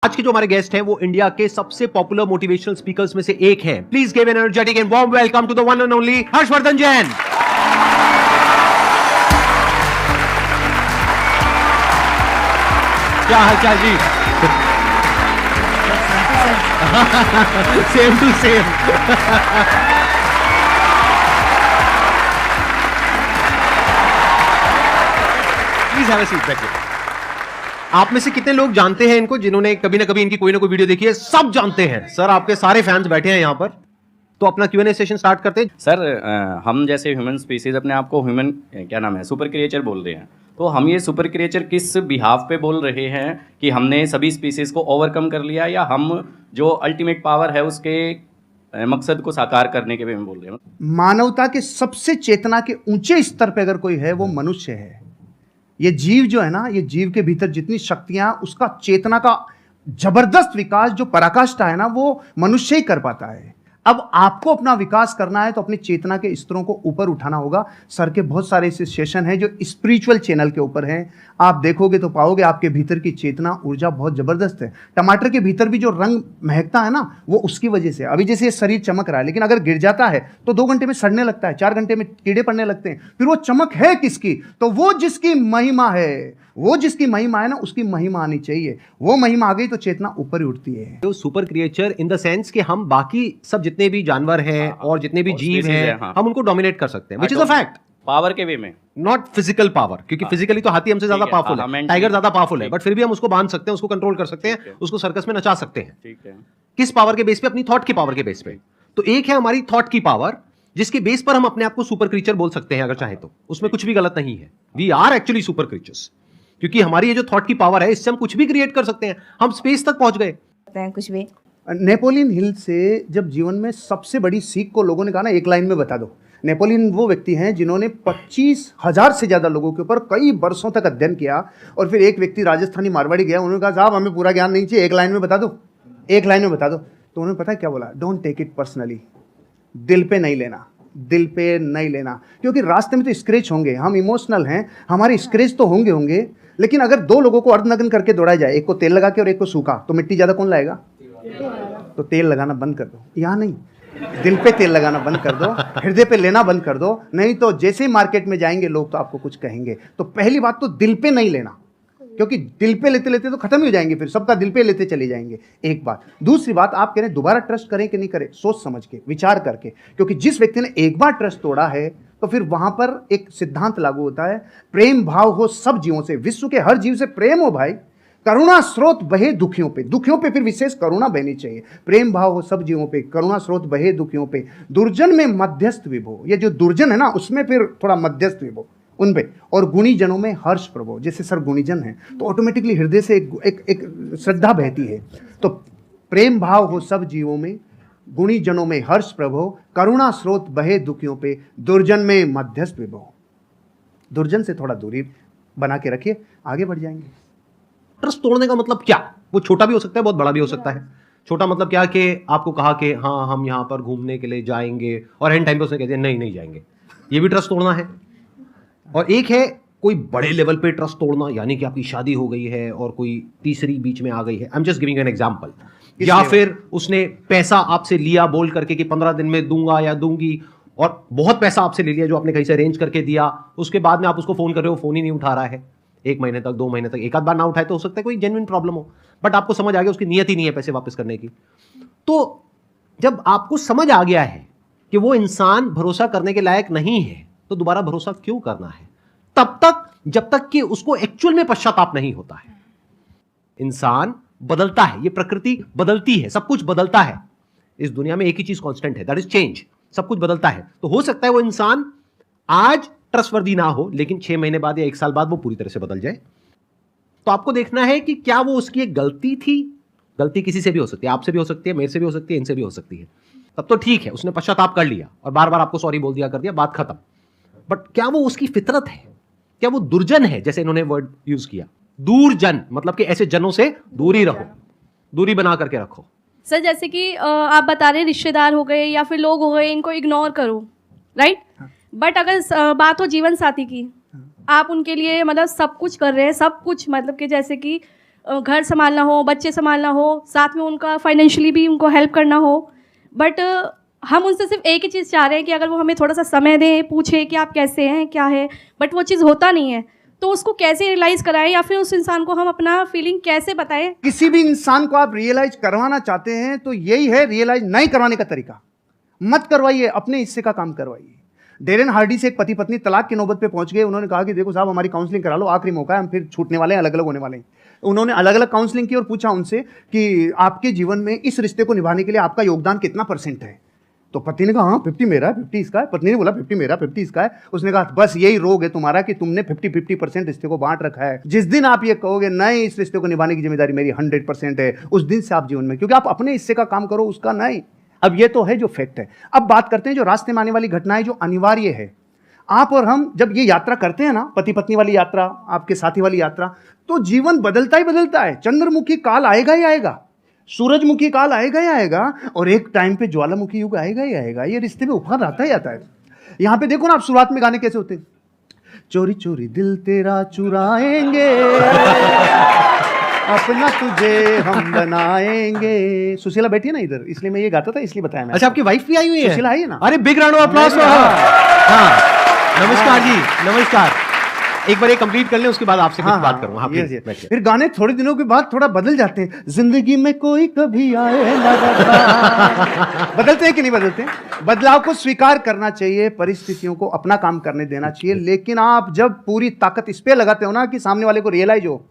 आज के जो हमारे गेस्ट हैं वो इंडिया के सबसे पॉपुलर मोटिवेशनल स्पीकर्स में से एक हैं। Please give an energetic and warm welcome to the one and only Harshvardhan Jain. क्या हालचाल जी? Same to same. Please have a seat, बैठिए। आप में से कितने लोग जानते हैं इनको, जिन्होंने कभी ना कभी इनकी कोई ना कोई वीडियो देखी है? सब जानते हैं सर, आपके सारे फैंस बैठे हैं यहां पर। तो अपना Q&A सेशन स्टार्ट करते हैं। सर हम जैसे ह्यूमन स्पीसीज अपने आप को ह्यूमन क्या नाम है सुपर क्रिएचर बोल रहे हैं, तो हम ये सुपर क्रिएचर किस बिहाफ पे बोल रहे हैं कि हमने सभी स्पीसीज को ओवरकम कर लिया, या हम जो अल्टीमेट पावर है उसके मकसद को साकार करने के वे में बोल रहे हैं? मानवता के सबसे चेतना के ऊंचे स्तर पे अगर कोई है वो मनुष्य है। ये जीव जो है ना, ये जीव के भीतर जितनी शक्तियां, उसका चेतना का जबरदस्त विकास जो पराकाष्ठा है ना, वो मनुष्य ही कर पाता है। अब आपको अपना विकास करना है तो अपनी चेतना के स्तरों को ऊपर उठाना होगा। सर के बहुत सारे ऐसे सेशन हैं जो स्पिरिचुअल चैनल के ऊपर हैं, आप देखोगे तो पाओगे आपके भीतर की चेतना ऊर्जा बहुत जबरदस्त है। टमाटर के भीतर भी जो रंग महकता है ना, वो उसकी वजह से। अभी जैसे ये शरीर चमक रहा है, लेकिन अगर गिर जाता है तो 2 घंटे में सड़ने लगता है, 4 घंटे में कीड़े पड़ने लगते हैं। फिर वो चमक है किसकी? तो वो जिसकी महिमा है, वो जिसकी महिमा है ना, उसकी महिमा आनी चाहिए। वो महिमा आ गई तो चेतना ऊपर ही उठती है। तो super creature in the sense कि हम बाकी सब जितने भी जानवर हैं और जितने भी जीव हैं, हम उनको डोमिनेट कर सकते हैं, which is a fact. Power के वे में, नॉट फिजिकल पावर, क्योंकि फिजिकली तो हाथी हमसे ज्यादा पावरफुल है, टाइगर ज्यादा पावरफुल है, बट फिर भी हम उसको बांध सकते हैं, उसको कंट्रोल कर सकते हैं, उसको सर्कस में नचा सकते हैं। ठीक है। किस पावर के बेस पे? अपनी थॉट की पावर के बेस पे। तो एक है हमारी थॉट की पावर, जिसके बेस पर हम अपने आप को सुपर क्रीचर बोल सकते हैं अगर चाहे तो। उसमें कुछ भी गलत नहीं है। We are actually super creatures, क्योंकि हमारी ये जो थॉट की पावर है, इससे हम कुछ भी क्रिएट कर सकते हैं। हम स्पेस तक पहुंच गए कुछ भी। नेपोलियन हिल से जब जीवन में सबसे बड़ी सीख को लोगों ने कहा ना, एक लाइन में बता दो। नेपोलियन वो व्यक्ति हैं जिन्होंने 25,000 से ज़्यादा लोगों के ऊपर कई वर्षों तक अध्ययन किया, और फिर एक व्यक्ति राजस्थानी मारवाड़ी गया, उन्होंने कहा साहब हमें पूरा ज्ञान नहीं चाहिए, एक लाइन में बता दो, एक लाइन में बता दो। तो उन्होंने पता है क्या बोला? डोंट टेक इट पर्सनली, दिल पे नहीं लेना, दिल पे नहीं लेना, क्योंकि रास्ते में तो स्क्रैच होंगे, हम इमोशनल हैं, हमारे स्क्रैच तो होंगे, लेकिन अगर 2 लोगों को अर्धनग्न करके दौड़ा जाए, एक को तेल लगा के और एक को सूखा, तो मिट्टी ज़्यादा कौन लाएगा? तो तेल लगाना बंद कर दो। यहाँ नहीं, दिल पे तेल लगाना बंद कर दो, हृदय पे लेना बंद कर दो, नहीं तो जैसे ही मार्केट में जाएंगे लोग तो आपको कुछ कहेंगे। तो पहली बात तो दिल पे नहीं लेना, क्योंकि दिल पे लेते लेते तो खत्म ही हो जाएंगे, फिर सबका दिल पे लेते चले जाएंगे। एक बात। दूसरी बात, आप कह रहे हैं दोबारा ट्रस्ट करें कि नहीं करें, सोच समझ के, विचार करके, क्योंकि जिस व्यक्ति ने एक बार ट्रस्ट तोड़ा है तो फिर वहां पर एक सिद्धांत लागू होता है, प्रेम भाव हो सब जीवों से, विश्व के हर जीव से प्रेम हो भाई, करुणा स्रोत बहे दुखियों पे फिर विशेष करुणा बहनी चाहिए। प्रेम भाव हो सब जीवों पे, करुणा स्रोत बहे दुखियों पे, दुर्जन में मध्यस्थ विभो। ये जो दुर्जन है ना, उसमें फिर थोड़ा मध्यस्थ विभो उन पे, और गुणी जनों में हर्ष प्रभो। जैसे सर गुणीजन है तो ऑटोमेटिकली हृदय से एक श्रद्धा बहती है। तो प्रेम भाव हो सब जीवों में, गुणी जनों में हर्ष प्रभो, करुणा स्रोत बहे दुखियों पे, दुर्जन में मध्यस्थ विभो। दुर्जन से थोड़ा दूरी बना के रखिए, आगे बढ़ जाएंगे। ट्रस्ट तोड़ने का मतलब क्या? वो छोटा भी हो सकता है, बहुत बड़ा भी हो सकता है। छोटा मतलब क्या कि आपको कहा कि हाँ हम यहाँ पर घूमने के लिए जाएंगे, और एंड टाइम पे उसने कह दिया नहीं जाएंगे, ये भी ट्रस्ट तोड़ना है। और एक है कोई बड़े लेवल पे ट्रस्ट तोड़ना, यानी कि आपकी शादी हो गई है और कोई तीसरी बीच में आ गई है, I am just giving an example. या फिर उसने पैसा आपसे लिया बोल करके कि 15 दिन में दूंगा या दूंगी, और बहुत पैसा आपसे ले लिया जो आपने कहीं से अरेंज करके दिया, उसके बाद में आप उसको फोन कर रहे हो, फोन ही नहीं उठा रहा है 1 महीने तक, 2 महीने तक। एक आध बार ना उठाए तो हो सकता है कोई जेन्युइन प्रॉब्लम हो, बट आपको समझ आ गया उसकी नियत ही नहीं है पैसे वापस करने की। तो जब आपको समझ आ गया है कि वो इंसान भरोसा करने के लायक नहीं है, तो दोबारा भरोसा क्यों करना है? तब तक जब तक कि उसको एक्चुअल में पश्चाताप नहीं होता है। इंसान बदलता है, ये प्रकृति बदलती है, सब कुछ बदलता है। इस दुनिया में एक ही चीज कांस्टेंट है, दैट इज चेंज। सब कुछ बदलता है। तो हो सकता है वो इंसान आज ट्रस्टवर्दी ना हो, लेकिन 6 महीने बाद या 1 साल बाद वो पूरी तरह से बदल जाए। तो आपको देखना है कि क्या वो उसकी एक गलती थी। गलती किसी से भी हो सकती है, आपसे भी हो सकती है, मेरे से भी हो सकती है, इनसे भी हो सकती है। तब तो ठीक है, उसने पश्चाताप कर लिया और बार बार आपको सॉरी बोल दिया, कर दिया, बात खत्म। बट क्या वो उसकी फितरत है? क्या वो दुर्जन है? जैसे इन्होंने वर्ड यूज किया दूरजन, मतलब कि ऐसे जनों से दूरी रहो, दूरी बना करके रखो। सर जैसे कि आप बता रहे रिश्तेदार हो गए या फिर लोग हो गए, इनको इग्नोर करो, राइट? बट अगर बात हो जीवन साथी की, आप उनके लिए मतलब सब कुछ कर रहे हैं, सब कुछ मतलब कि जैसे कि घर संभालना हो, बच्चे संभालना हो, साथ में उनका फाइनेंशियली भी उनको हेल्प करना हो, बट हम उनसे सिर्फ एक ही चीज़ चाह रहे हैं कि अगर वो हमें थोड़ा सा समय दें, पूछे कि आप कैसे हैं, क्या है, बट वो चीज़ होता नहीं है। तो उसको कैसे रियलाइज़ कराएं या फिर उस इंसान को हम अपना फीलिंग कैसे बताएं? किसी भी इंसान को आप रियलाइज करवाना चाहते हैं तो यही है रियलाइज नहीं करवाने का तरीका। मत करवाइए, अपने हिस्से का काम करवाइए। डेरेन हार्डी से एक पति पत्नी तलाक की नौबत पे पहुंच गए। उन्होंने कहा कि देखो साहब, हमारी काउंसलिंग करा लो, आखिरी मौका है, हम फिर छूटने वाले हैं, अलग अलग होने वाले हैं। उन्होंने अलग अलग काउंसलिंग की और पूछा उनसे कि आपके जीवन में इस रिश्ते को निभाने के लिए आपका योगदान कितना % है। तो पति ने कहा हाँ 50 मेरा है, 50 इसका है। पत्नी ने बोला 50 मेरा, 50 इसका है। उसने कहा बस यही रोग है तुम्हारा कि तुमने 50-50% रिश्ते को बांट रखा है। जिस दिन आप ये कहोगे नहीं, इस रिश्ते को निभाने की जिम्मेदारी मेरी 100% है, उस दिन से आप जीवन में, क्योंकि आप अपने हिस्से का काम करो, उसका नहीं। अब ये तो है जो फैक्ट है। अब बात करते हैं जो रास्ते में आने वाली घटनाएं जो अनिवार्य है। आप और हम जब ये यात्रा करते हैं ना, पति पत्नी वाली यात्रा, आपके साथी वाली यात्रा, तो जीवन बदलता ही बदलता है। चंद्रमुखी काल आएगा ही आएगा, सूरजमुखी काल आएगा ही आएगा, और एक टाइम पे ज्वालामुखी युग आएगा ही आएगा। ये रिश्ते में उफान आता ही आता है। यहाँ पे देखो ना आप, शुरुआत में गाने कैसे होते हैं, चोरी चोरी दिल तेरा चुराएंगे अपना तुझे हम बनाएंगे। सुशीला बैठी है ना इधर, इसलिए मैं ये गाता था, इसलिए बताया मैं। अच्छा, आपकी वाइफ भी आई हुई है? सुशीला आई है ना। अरे बिग राउंड ऑफ अप्लॉज। हाँ, नमस्कार जी, नमस्कार। एक बार ये कंप्लीट कर लें, उसके बाद आपसे कुछ बात करूंगा। हाँ, yes, yes। फिर गाने थोड़े दिनों के बाद थोड़ा बदल जाते हैं। जिंदगी में कोई कभी आए ना रखा। बदलते हैं कि नहीं बदलते? बदलाव को स्वीकार करना चाहिए, परिस्थितियों को अपना काम करने देना चाहिए। लेकिन आप जब पूरी ताकत इस पे लगाते हो ना कि सामने वाले को रियलाइज हो,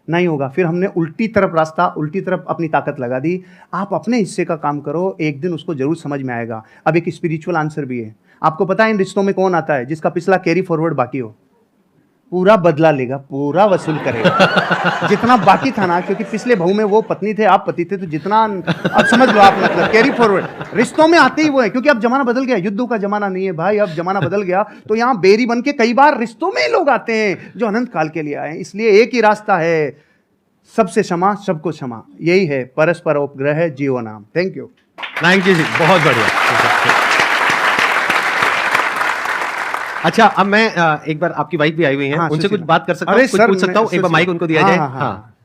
नहीं होगा। फिर हमने उल्टी तरफ रास्ता, उल्टी तरफ अपनी ताकत लगा दी। आप अपने हिस्से का काम करो, एक दिन उसको जरूर समझ में आएगा। अब एक स्पिरिचुअल आंसर भी है। आपको पता है इन रिश्तों में कौन आता है? जिसका पिछला कैरी फॉरवर्ड बाकी हो, पूरा बदला लेगा, पूरा वसूल करेगा जितना बाकी था ना। क्योंकि पिछले बहू में वो पत्नी थे, आप पति थे, तो जितना अब समझ लो आप, मतलब कैरी फॉरवर्ड रिश्तों में आते ही वो है। क्योंकि अब जमाना बदल गया, युद्धों का जमाना नहीं है भाई, अब जमाना बदल गया। तो यहाँ बेरी बन के कई बार रिश्तों में लोग आते हैं जो अनंत काल के लिए आए। इसलिए एक ही रास्ता है, सबसे क्षमा, सबको क्षमा, यही है परस्पर उपग्रह जीव नाम। थैंक यू जी, बहुत बढ़िया। अच्छा, अब मैं एक बार, आपकी वाइफ भी आई हुई है, हाँ, उनसे कुछ बात कर सकता हूँ, अरे कुछ सर, पूछ सकता हूँ? एक बार माइक उनको दिया जाए। हाँ।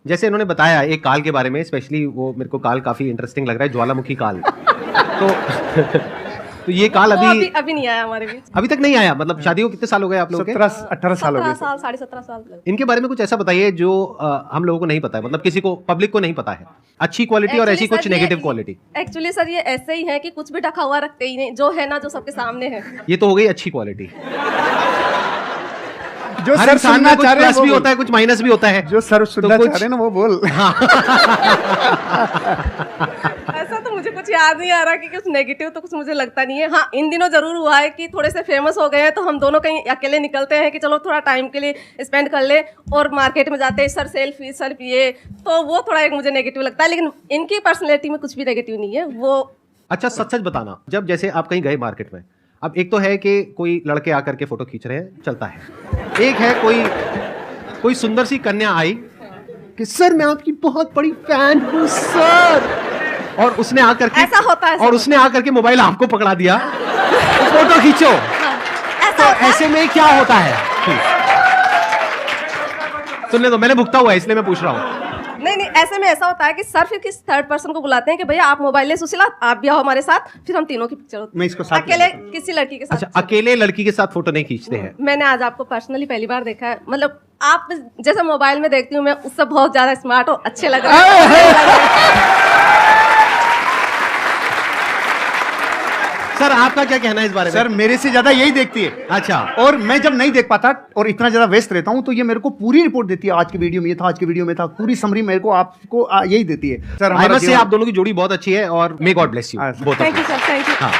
जैसे इन्होंने बताया एक काल के बारे में, स्पेशली वो मेरे को काल काफी इंटरेस्टिंग लग रहा है, ज्वालामुखी काल। तो ये काल वो अभी अभी नहीं आया हमारे बीच। अभी तक नहीं आया? मतलब शादी को कितने साल हो गए आप लोगों के? 17-18 साल हो 17 गए। साल, 17.5 साल। इनके बारे में कुछ ऐसा बताइए जो हम लोगों को नहीं पता है, मतलब किसी को, पब्लिक को नहीं पता है, अच्छी क्वालिटी और ऐसी कुछ नेगेटिव क्वालिटी। एक्चुअली सर ये ऐसे ही है कि कुछ भी ढका हुआ रखते ही नहीं, जो है ना, जो सबके सामने है। ये तो हो गई अच्छी क्वालिटी। जो हर सर इंसान सुनना में कुछ चाह रहे हैं प्लस भी होता है, कुछ माइनस भी होता है। जो सर सुनना कुछ- चाह रहे हैं ना वो बोल। ऐसा तो मुझे कुछ याद नहीं आ रहा कि कुछ नेगेटिव तो कुछ मुझे लगता नहीं है। हाँ, इन दिनों जरूर हुआ है कि थोड़े से फेमस हो गए हैं तो हम दोनों कहीं अकेले निकलते हैं कि चलो थोड़ा टाइम के लिए स्पेंड कर ले, और मार्केट में जाते हैं सर सेल्फी सर ये, तो वो थोड़ा एक मुझे नेगेटिव लगता है। लेकिन इनकी पर्सनैलिटी में कुछ भी नेगेटिव नहीं है वो। अच्छा, सच सच बताना, जब जैसे आप कहीं गए मार्केट में, अब एक तो है कि कोई लड़के आकर के फोटो खींच रहे हैं, चलता है। एक है कोई सुंदर सी कन्या आई कि सर मैं आपकी बहुत बड़ी फैन हूँ सर, और उसने आकर के, ऐसा होता है, और उसने आकर के मोबाइल आपको पकड़ा दिया, तो फोटो खींचो। ऐसा तो ऐसे में क्या होता है? सुनने दो, मैंने भुगता हुआ है इसलिए मैं पूछ रहा हूँ। नहीं, ऐसे में ऐसा होता है कि सर फिर किस थर्ड पर्सन को बुलाते हैं कि भैया आप मोबाइल ले, सुशीला आप भी आओ हमारे साथ, फिर हम तीनों की पिक्चर होती है। मैं इसको साथ अकेले ले लूंगा। किसी लड़की के साथ। अच्छा, अकेले लड़की के साथ फोटो नहीं खींचते हैं? मैंने आज आपको पर्सनली पहली बार देखा है। मतलब आप जैसे मोबाइल में देखती हूँ मैं, उससे बहुत ज्यादा स्मार्ट और अच्छे लग रहे हैं। सर आपका क्या कहना है इस बारे में? सर मेरे से ज्यादा यही देखती है। अच्छा, और मैं जब नहीं देख पाता और इतना ज्यादा व्यस्त रहता हूं तो ये मेरे को पूरी रिपोर्ट देती है, आज की वीडियो में ये था, आज की वीडियो में था, पूरी समरी मेरे को आपको यही देती है। सर आई मस्ट से आप दोनों की जोड़ी बहुत अच्छी है, और may God bless you both of thank you sir, thank you. हाँ,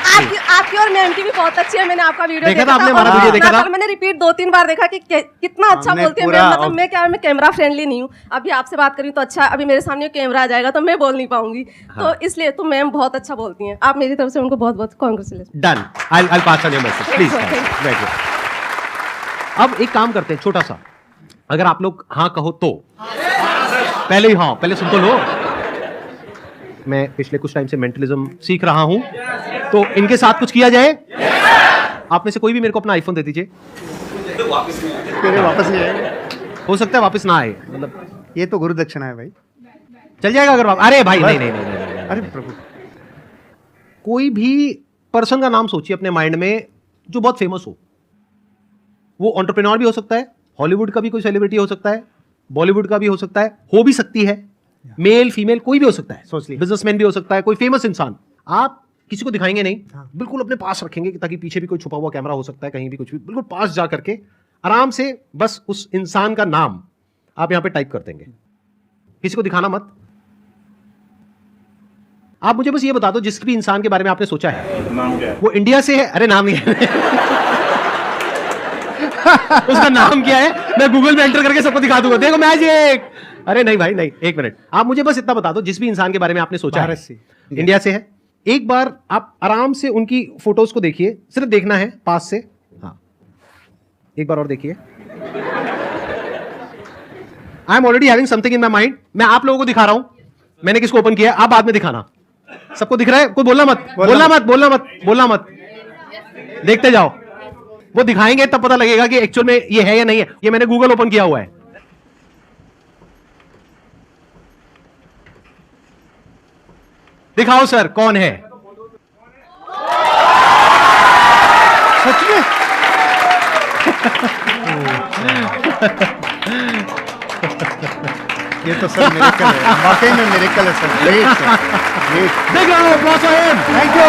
आपकी और मैम की भी बहुत अच्छी है। मैंने आपका वीडियो देखा था आपने? और हमारा वीडियो देखा था? मैंने रिपीट 2-3 बार देखा कि कितना अच्छा हमने बोलती है पूरा- मैम। मतलब मैं कैमरा फ्रेंडली नहीं हूँ। अभी आपसे बात करी तो अच्छा, अभी मेरे सामने कैमरा आ जाएगा तो मैं बोल नहीं पाऊंगी, तो इसलिए तो मैम बहुत अच्छा बोलती हैं। आप मेरी तरफ से उनको बहुत बहुत congratulation. Done, I'll pass on your message, please. Thank you. Very good. अब एक काम करते हैं छोटा सा, अगर आप लोग हाँ कहो तो पहले ही हाँ, पहले सुन तो लो। मैं पिछले कुछ टाइम से मेंटलिज्म सीख रहा हूं, तो इनके साथ कुछ किया जाए। आप में से कोई भी मेरे को अपना आईफोन दे दीजिए। वापस नहीं आएगा। हो सकता है वापस ना आए, मतलब ये तो गुरु दक्षिणा है भाई। चल जाएगा अगर आप, अरे भाई नहीं नहीं नहीं, नहीं, नहीं, अरे नहीं। प्रभु, कोई भी पर्सन का नाम सोचिए अपने माइंड में जो बहुत फेमस हो। वो एंटरप्रेन्योर भी हो सकता है, हॉलीवुड का भी कोई सेलिब्रिटी हो सकता है, बॉलीवुड का भी हो सकता है, हो भी सकती है, मेल फीमेल कोई भी हो सकता है, सोच लिया। बिजनेसमैन भी हो सकता है, कोई फेमस इंसान। आप किसी को दिखाएंगे नहीं, हाँ। बिल्कुल अपने पास रखेंगे ताकि पीछे भी कोई छुपा हुआ कैमरा हो सकता है, कहीं भी कुछ भी, बिल्कुल पास जा करके आराम से बस उस इंसान का नाम आप यहां पे टाइप कर देंगे। किसी को दिखाना मत। आप मुझे बस ये बता दो जिस भी इंसान के बारे में आपने सोचा है नाम क्या है? वो इंडिया से है। अरे नाम नहीं है उसका नाम क्या है मैं गूगल में एंटर करके सबको दिखा दूंगा, देखो मैजिक। अरे नहीं भाई नहीं, एक मिनट, आप मुझे बस इतना बता दो जिस भी इंसान के बारे में आपने सोचा भारत है, से, इंडिया से है। एक बार आप आराम से उनकी फोटोज को देखिए, सिर्फ देखना है पास से। हाँ एक बार और देखिए। I am already having something in my mind. मैं आप लोगों को दिखा रहा हूं मैंने किसको ओपन किया, आप बाद में दिखाना। सबको दिख रहा है? कोई बोलना मत, बोलना मत, बोलना मत, बोलना मत, देखते जाओ। वो दिखाएंगे तब पता लगेगा कि एक्चुअल में ये है या नहीं है। ये मैंने गूगल ओपन किया हुआ है। दिखाओ सर कौन है। सच में? ये तो सर मिरेकल है, वाकई में मिरेकल है सर। Great sir, great. देख रहा हूं, थैंक यू।